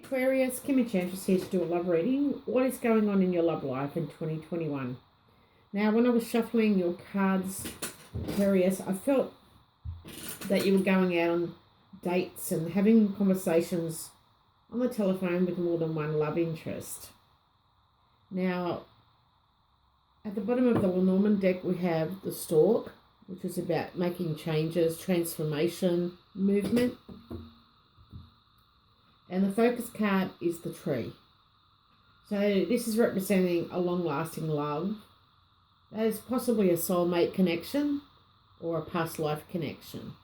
Aquarius, Kim Enchantress here to do a love reading. What is going on in your love life in 2021? Now, when I was shuffling your cards, Aquarius, I felt that you were going out on dates and having conversations on the telephone with more than one love interest. Now, at the bottom of the Lenormand deck, we have the Stork, which is about making changes, transformation, movement. And the focus card is the Tree. So this is representing a long-lasting love. That is possibly a soulmate connection or a past life connection.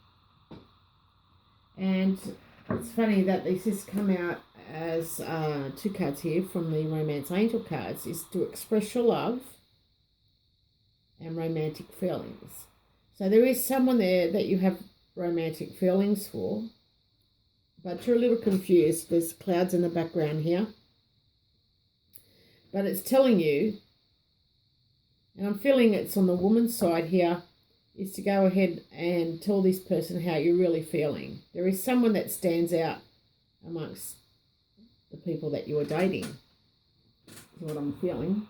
And it's funny that this has come out as two cards here from the Romance Angel cards, is to express your love and romantic feelings. So there is someone there that you have romantic feelings for, but you're a little confused. There's clouds in the background here. But it's telling you, and I'm feeling it's on the woman's side here, is to go ahead and tell this person how you're really feeling. There is someone that stands out amongst the people that you are dating, is what I'm feeling.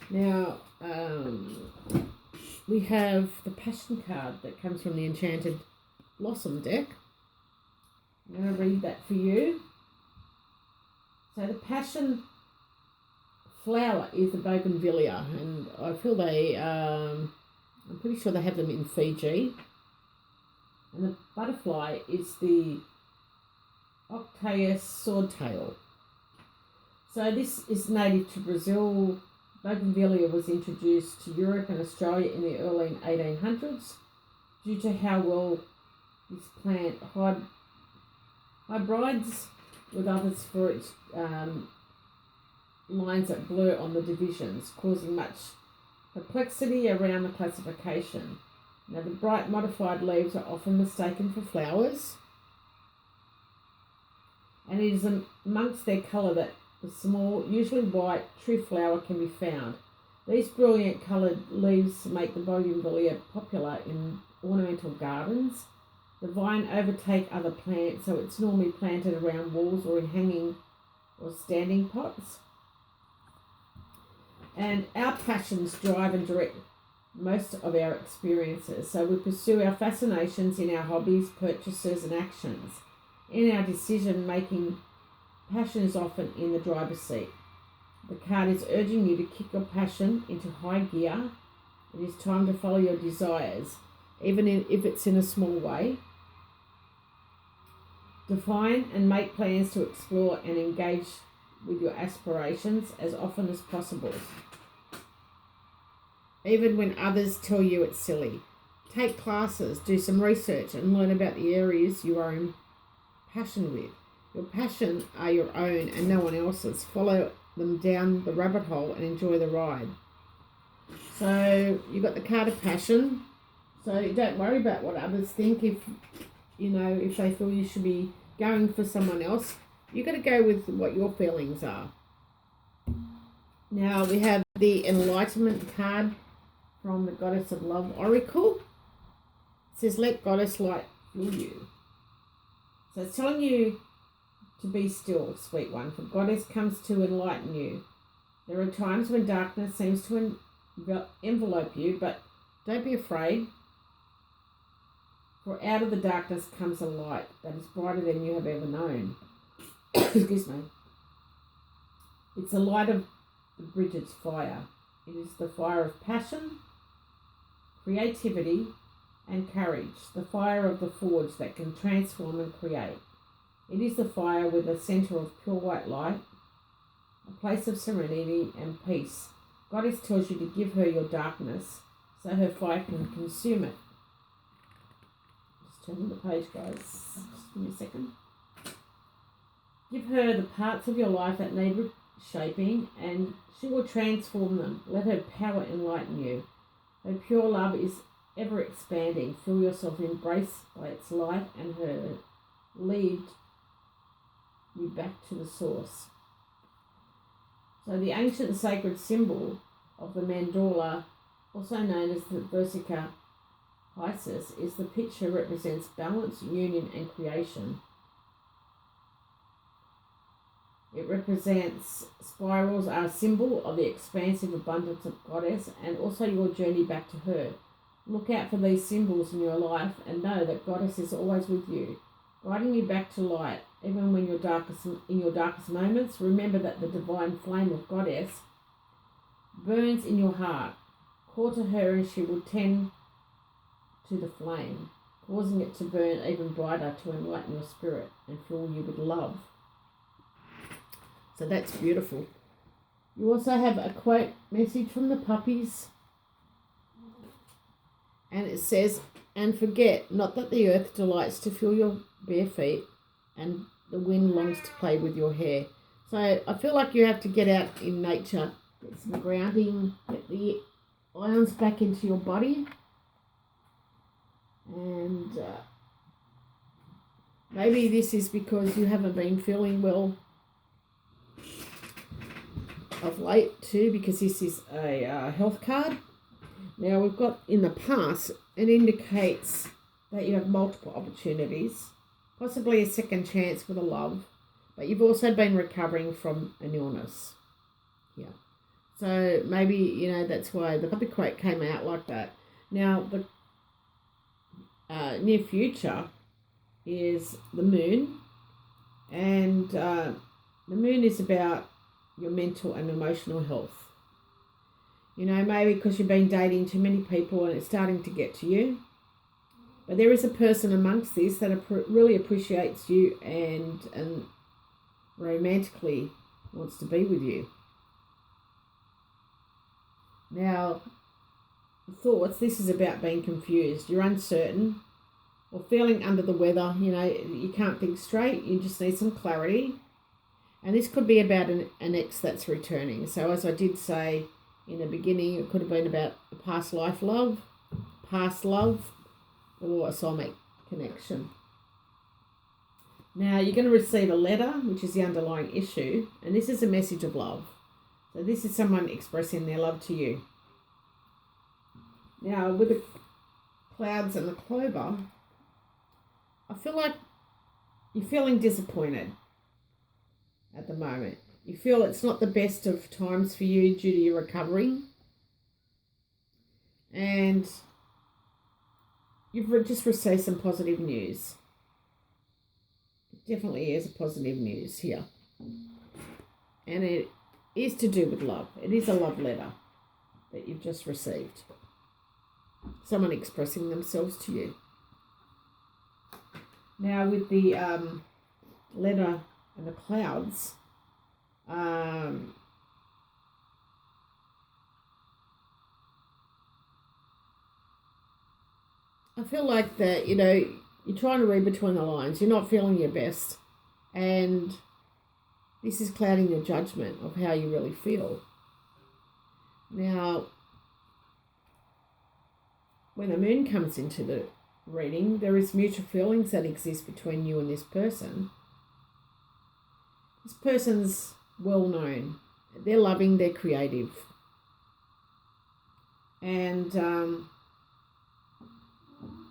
Now, we have the Passion card that comes from the Enchanted Blossom deck. I'm going to read that for you. So the Passion flower is the bougainvillea, and I feel I'm pretty sure they have them in Fiji. And the butterfly is the Octaeus swordtail. So this is native to Brazil. Bougainvillea was introduced to Europe and Australia in the early 1800s due to how well this plant hybrids with others for its lines that blur on the divisions, causing much perplexity around the classification. Now, the bright modified leaves are often mistaken for flowers, and it is amongst their colour that the small, usually white, true flower can be found. These brilliant coloured leaves make the bougainvillea popular in ornamental gardens. The vine overtakes other plants, so it's normally planted around walls or in hanging or standing pots. And our passions drive and direct most of our experiences. So we pursue our fascinations in our hobbies, purchases and actions. In our decision-making, passion is often in the driver's seat. The card is urging you to kick your passion into high gear. It is time to follow your desires, even if it's in a small way. Define and make plans to explore and engage with your aspirations as often as possible, even when others tell you it's silly. Take classes, do some research and learn about the areas you are in passion with. Your passion are your own and no one else's. Follow them down the rabbit hole and enjoy the ride. So you've got the card of passion. So don't worry about what others think. If they feel you should be going for someone else, you've got to go with what your feelings are. Now we have the Enlightenment card from the Goddess of Love Oracle. It says, let Goddess light fill you. So it's telling you to be still, sweet one, for Goddess comes to enlighten you. There are times when darkness seems to envelope you, but don't be afraid, for out of the darkness comes a light that is brighter than you have ever known. Excuse me. It's the light of the Bridget's fire. It is the fire of passion, creativity, and courage, the fire of the forge that can transform and create. It is the fire with a centre of pure white light, a place of serenity and peace. Goddess tells you to give her your darkness so her fire can consume it. Just turning the page, guys. Just give me a second. Give her the parts of your life that need shaping and she will transform them. Let her power enlighten you. Her pure love is ever expanding. Feel yourself embraced by its light and her lead you back to the source. So the ancient sacred symbol of the mandala, also known as the Versica Pisces is the picture represents balance, union, and creation. It represents spirals are a symbol of the expansive abundance of Goddess and also your journey back to her. Look out for these symbols in your life and know that Goddess is always with you, guiding you back to light. Even when in your darkest moments, remember that the divine flame of Goddess burns in your heart. Call to her and she will tend to the flame, causing it to burn even brighter to enlighten your spirit and fill you with love. So that's beautiful. You also have a quote message from the puppies. And it says, and forget not that the earth delights to feel your bare feet and the wind longs to play with your hair. So I feel like you have to get out in nature, get some grounding, get the ions back into your body. And maybe this is because you haven't been feeling well of late too, because this is a health card. Now we've got in the past, it indicates that you have multiple opportunities, possibly a second chance with a love, but you've also been recovering from an illness. Yeah. So maybe, that's why the puppy quote came out like that. Now the near future is the moon, and the moon is about your mental and emotional health. Maybe because you've been dating too many people and it's starting to get to you. But there is a person amongst this that really appreciates you and romantically wants to be with you. Now, thoughts, this is about being confused. You're uncertain or feeling under the weather. You can't think straight. You just need some clarity. And this could be about an ex that's returning. So as I did say in the beginning, it could have been about a past life love, past love, or a soulmate connection. Now, you're going to receive a letter, which is the underlying issue, and this is a message of love. So this is someone expressing their love to you. Now, with the clouds and the clover, I feel like you're feeling disappointed at the moment. You feel it's not the best of times for you due to your recovery. And you've just received some positive news. It definitely is a positive news here. And it is to do with love. It is a love letter that you've just received. Someone expressing themselves to you. Now with the letter and the clouds, I feel like that, you're trying to read between the lines. You're not feeling your best. And this is clouding your judgment of how you really feel. Now, when the moon comes into the reading, there is mutual feelings that exist between you and this person. This person's well known. They're loving, they're creative. And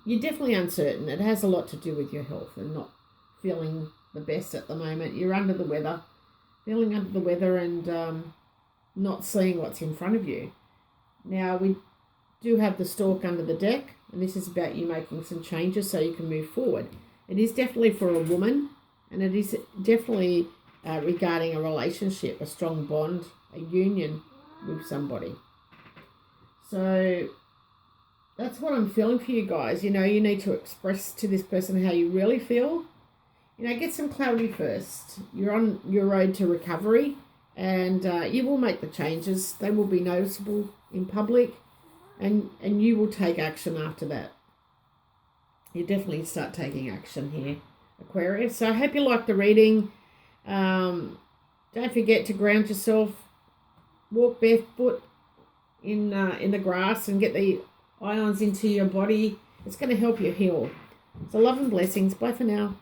you're definitely uncertain. It has a lot to do with your health and not feeling the best at the moment. You're under the weather, feeling under the weather and not seeing what's in front of you. Now, we do have the stork under the deck, and this is about you making some changes so you can move forward. It is definitely for a woman, and it is definitely regarding a relationship, a strong bond, a union with somebody. So that's what I'm feeling for you guys. You need to express to this person how you really feel. Get some clarity first. You're on your road to recovery, and you will make the changes. They will be noticeable in public, and you will take action after that. You definitely start taking action here, Aquarius. So I hope you liked the reading. Don't forget to ground yourself. Walk barefoot in the grass and get the ions into your body. It's going to help you heal. So love and blessings. Bye for now.